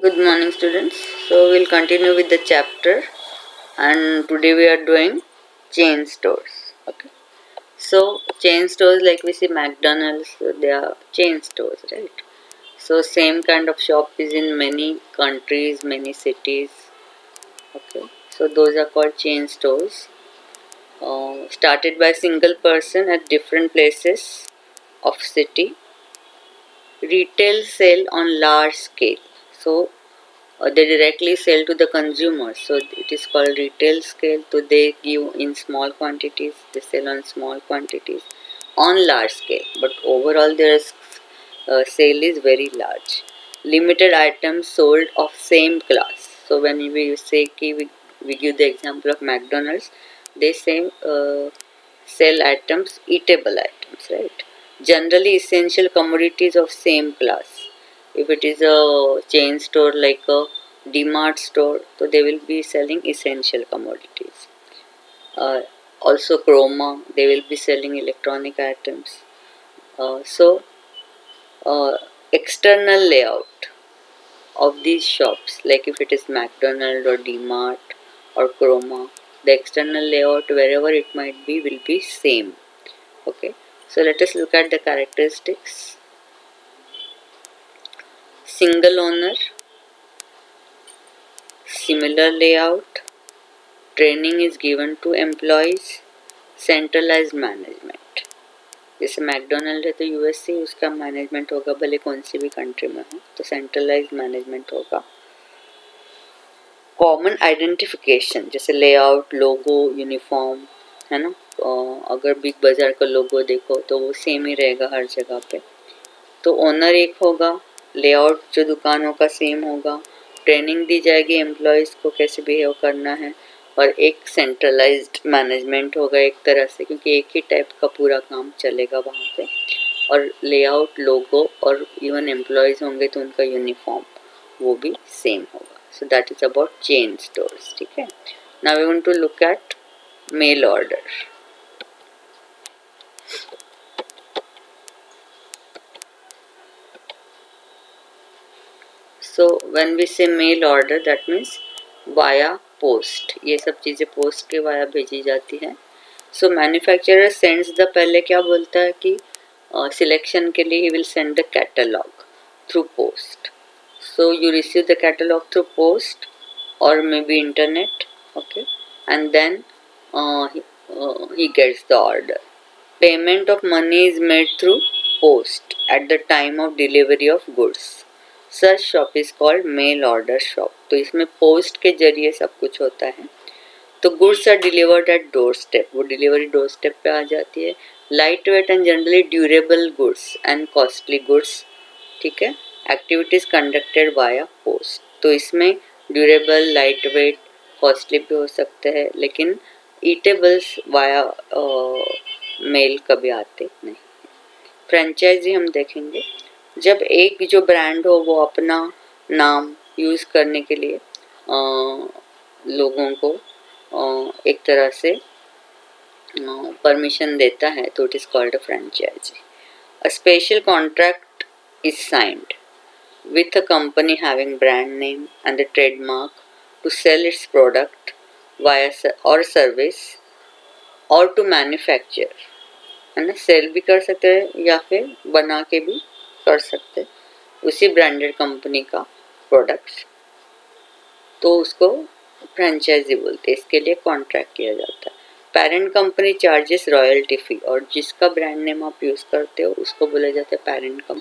Good morning, students. So we'll continue with the chapter, and today we are doing chain stores. Okay. So chain stores, like we see McDonald's, they are chain stores, right? So same kind of shop is in many countries, many cities. Okay. So those are called chain stores. Started by single person at different places of city. Retail sale on large scale. So they directly sell to the consumer, so it is called retail scale. So they give in small quantities, they sell on small quantities on large scale, but overall their sale is very large. Limited items sold of same class. So when we say we give the example of McDonald's, they say sell items, eatable items, right? Generally essential commodities of same class. If it is a chain store like a DMart store, so they will be selling essential commodities. Uh, Also Chroma, they will be selling electronic items. So external layout of these shops, like if it is McDonald or DMart or Chroma, the external layout wherever it might be will be same. Okay, so let us look at the characteristics. Single owner, similar layout, training is given to employees, centralised management. जैसे McDonald है तो USA उसका management होगा, भले कौन सी भी country में हो, तो सेंट्रलाइज्ड मैनेजमेंट होगा. कॉमन आइडेंटिफिकेशन, जैसे लेआउट, लोगो, यूनिफॉर्म, है ना. अगर बिग बाजार का लोगो देखो तो वो सेम ही रहेगा हर जगह पे. तो ओनर एक होगा, लेआउट जो दुकानों का सेम होगा, ट्रेनिंग दी जाएगी एम्प्लॉयज़ को कैसे बिहेव करना है, और एक सेंट्रलाइज्ड मैनेजमेंट होगा एक तरह से, क्योंकि एक ही टाइप का पूरा काम चलेगा वहाँ पे. और लेआउट, लोगो और इवन एम्प्लॉयज़ होंगे तो उनका यूनिफॉर्म वो भी सेम होगा. So that is about chain stores. ठीक है. Now we want to look at mail order. So when we say mail order, that means via post. ये सब चीज़ें पोस्ट के वाया भेजी जाती है. So manufacturer sends the, पहले क्या बोलता है कि सिलेक्शन के लिए he will send the catalog through post. So you receive the catalog through post or maybe internet. Okay, and then he gets the order. Payment of money is made through post at the time of delivery of goods. Such shop is called male order shop. तो इसमें post के जरिए सब कुछ होता है. तो goods are delivered at doorstep, वो डिलीवरी डोर स्टेप पे आ जाती है. Light weight and generally durable goods and costly goods. ठीक है. Activities conducted via post. तो इसमें ड्यूरेबल, लाइट वेट, कॉस्टली भी हो सकते हैं, लेकिन ईटेबल्स वाया मेल कभी आते नहीं. फ्रेंचाइजी हम देखेंगे. जब एक जो ब्रांड हो वो अपना नाम यूज़ करने के लिए लोगों को एक तरह से परमिशन देता है, तो it is called a franchisee. A special contract is signed with a company having brand name and the trademark to sell its product via or service or to manufacture. है ना. सेल भी कर सकते हैं या फिर बना के भी कर सकते हैं उसी ब्रांडेड कंपनी का प्रोडक्ट्स, तो उसको फ्रेंचाइजी बोलते हैं. इसके लिए कॉन्ट्रैक्ट किया जाता है. पेरेंट कंपनी चार्जेस रॉयल्टी फी, और जिसका ब्रांड नेम आप यूज़ करते हो उसको बोला जाता है पेरेंट कंपनी.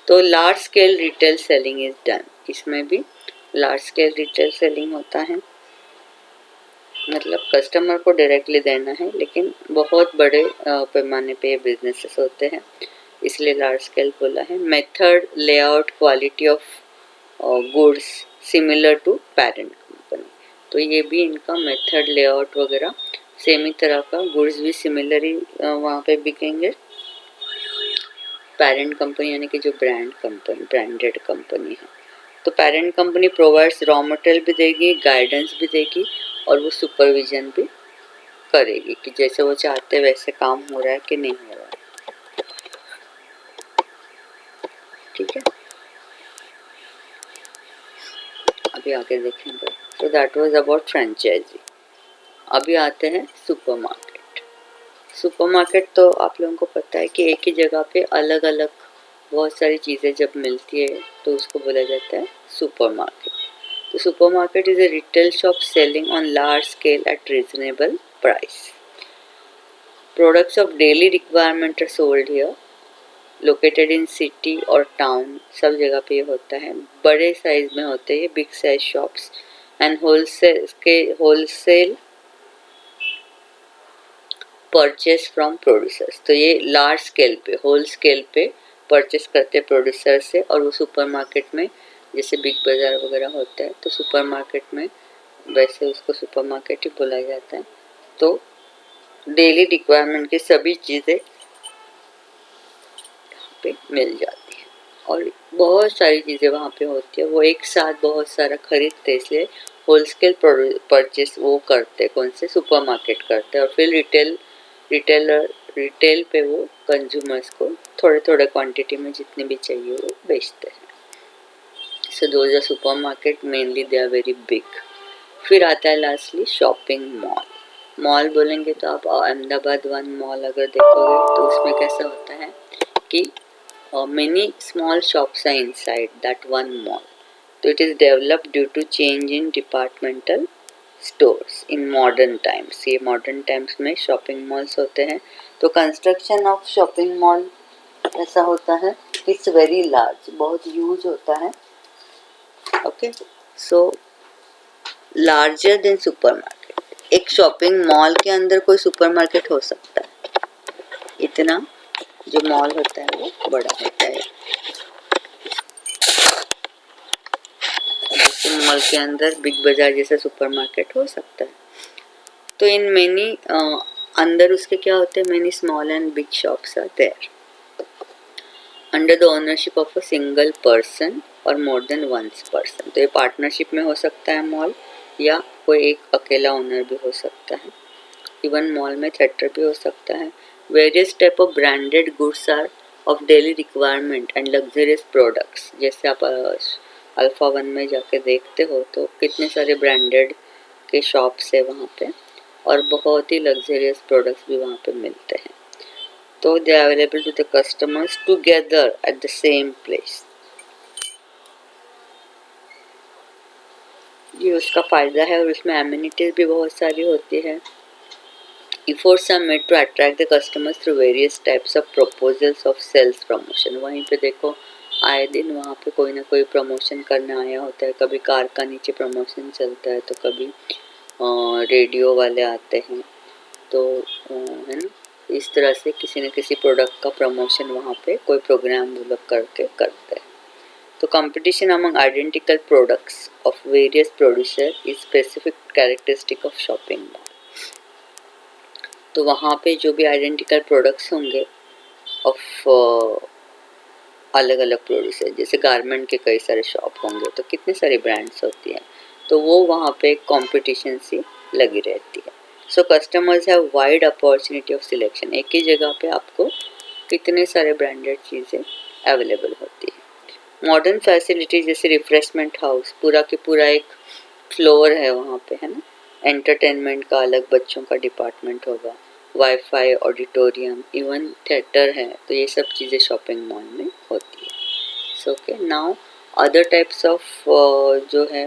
तो large scale retail selling is done. इसमें भी लार्ज स्केल रिटेल सेलिंग होता है, मतलब कस्टमर को डायरेक्टली देना है, लेकिन बहुत बड़े पैमाने पे बिजनेसेस होते हैं, इसलिए लार्ज स्केल बोला है. Method, layout, quality of goods similar to parent company. तो ये भी इनका मेथड, लेआउट वगैरह सेम ही तरह का. गुड्स भी सिमिलर ही वहाँ पे बिकेंगे. पेरेंट कंपनी यानी कि जो ब्रांडेड कंपनी है. तो parent company provides raw material भी देगी, गाइडेंस भी देगी, और वो सुपरविजन भी करेगी कि जैसे वो चाहते वैसे काम हो रहा है कि नहीं हो रहा है. ठीक है. अभी आगे देखेंगे. So that was about franchisee. अभी आते हैं सुपरमार्केट. सुपरमार्केट तो आप लोगों को पता है कि एक ही जगह पे अलग अलग बहुत सारी चीज़ें जब मिलती है तो उसको बोला जाता है सुपरमार्केट. तो supermarket is a retail shop selling on large scale at reasonable price. Products of daily requirement are sold here. Located in city और टाउन सब जगह पे ये होता है. बड़े साइज में होते हैं big size shops and wholesale purchase from producers. तो ये लार्ज स्केल पे होल स्केल पे परचेस करते हैं प्रोड्यूसर से, और वो सुपरमार्केट में जैसे बिग बाज़ार वगैरह होता है तो सुपरमार्केट में वैसे उसको सुपरमार्केट ही बोला जाता है. तो डेली रिक्वायरमेंट की सभी चीज़ें यहाँ पे मिल जाती है और बहुत सारी चीज़ें वहाँ पे होती है. वो एक साथ बहुत सारा खरीदते हैं, इसलिए होलसेल परचेस वो करते हैं. कौन से सुपरमार्केट करते हैं और फिर रिटेल पे वो कंज्यूमर्स को थोड़े थोड़े क्वांटिटी में जितनी भी चाहिए वो बेचते हैं. So those are supermarket, mainly they are very big. फिर आता है लास्टली शॉपिंग मॉल. मॉल बोलेंगे तो आप अहमदाबाद वन मॉल अगर देखोगे तो उसमें कैसा होता है कि many small shops are inside that one mall. So it is developed due to change in departmental stores in modern times. ये modern times में shopping malls होते हैं. तो construction of shopping mall ऐसा होता है, it's very large, बहुत huge होता है. Okay, so larger than supermarket. एक shopping mall के अंदर कोई supermarket हो सकता है, इतना जो मॉल होता है वो बड़ा होता है. जैसे मॉल के अंदर बिग बाजार जैसा सुपरमार्केट हो सकता है. तो इन मेनी अंदर उसके क्या होते हैं, many small and big shops are there under the ownership of a single person or more then one person. तो ये पार्टनरशिप में हो सकता है मॉल, या कोई एक अकेला ओनर भी हो सकता है. इवन मॉल में थिएटर भी हो सकता है. Various type of branded goods are of daily requirement and luxurious products. जैसे आप अल्फा वन में जाके देखते हो तो कितने सारे ब्रांडेड के शॉप्स है वहाँ पे, और बहुत ही लग्जरियस प्रोडक्ट्स भी वहाँ पे मिलते हैं. तो they are available to the customers together at the same place. ये उसका फ़ायदा है, और उसमें एमिनिटीज़ भी बहुत सारी होती है. Efforts are made to attract the customers through various types of proposals of sales promotion. वहीं पे देखो आए दिन वहाँ पे कोई ना कोई प्रमोशन करने आया होता है. कभी कार का नीचे प्रमोशन चलता है, तो कभी रेडियो वाले आते हैं. तो है ना, इस तरह से किसी न किसी प्रोडक्ट का प्रमोशन वहाँ पे कोई प्रोग्राम वो लोग करके करते हैं. तो competition among identical products of various producer is specific characteristic of shopping mall. तो वहाँ पे जो भी आइडेंटिकल प्रोडक्ट्स होंगे ऑफ अलग अलग प्रोड्यूसर, जैसे गारमेंट के कई सारे शॉप होंगे तो कितने सारे ब्रांड्स होती हैं, तो वो वहाँ पे कंपटीशन सी लगी रहती है. सो customers have wide opportunity of selection. एक ही जगह पे आपको कितने सारे ब्रांडेड चीज़ें अवेलेबल होती है. मॉडर्न फैसिलिटीज जैसे रिफ्रेशमेंट हाउस, पूरा के पूरा एक फ्लोर है वहाँ पे, है ना. एंटरटेनमेंट का अलग बच्चों का डिपार्टमेंट होगा, वाईफाई, ऑडिटोरियम, इवन थिएटर है. तो ये सब चीज़ें शॉपिंग मॉल में होती है. So okay, now other types of जो है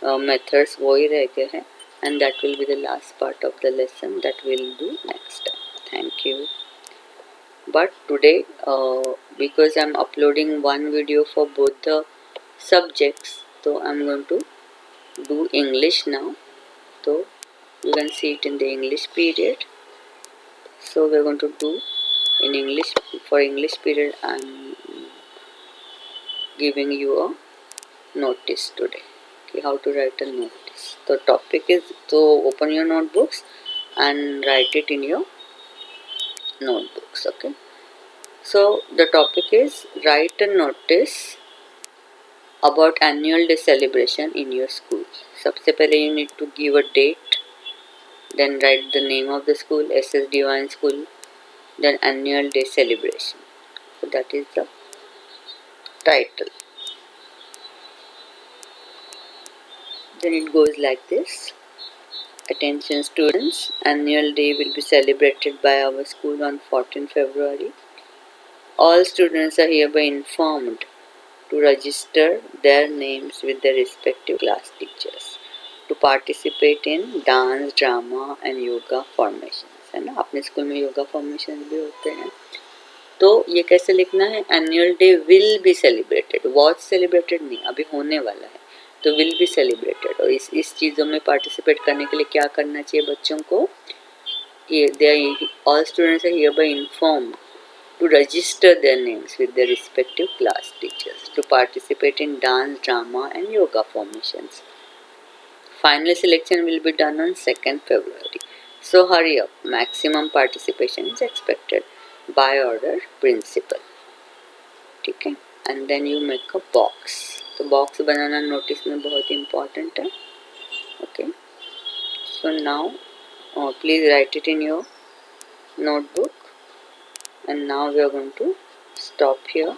मेथड्स वो ही रह गए हैं, and that will be the last part of the lesson that will do next time. Thank you. But today because I'm uploading one video for both the subjects, so I'm going to do English now. So you can see it in the English period. So we're going to do in English. For English period I'm giving you a notice today, okay, how to write a notice. The topic is, so open your notebooks and write it in your notebooks. Okay, so the topic is write a notice about annual day celebration in your school. सबसे पहले you need to give a date, then write the name of the school, SS Divine School, then annual day celebration. So that is the title. Then it goes like this. Attention students, annual day will be celebrated by our school on 14 February. All students are hereby informed to register their names with their respective class teachers to participate in dance drama and yoga formations, है ना. अपने school में yoga formations भी होते हैं. तो ये कैसे लिखना है, annual day will be celebrated, was celebrated नहीं, अभी होने वाला है, तो विल बी सेलिब्रेटेड. और इस चीज़ों में पार्टिसिपेट करने के लिए क्या करना चाहिए बच्चों को, ये the all students are hereby informed to register their names with their respective class teachers to participate in dance, drama and yoga formations. Final selection will be done on 2nd February. So hurry up, maximum participation is expected by order principal. ठीक है. And then you make a box. तो box बनाना notice में बहुत important है. Okay. So now please write it in your notebook. And now we are going to stop here.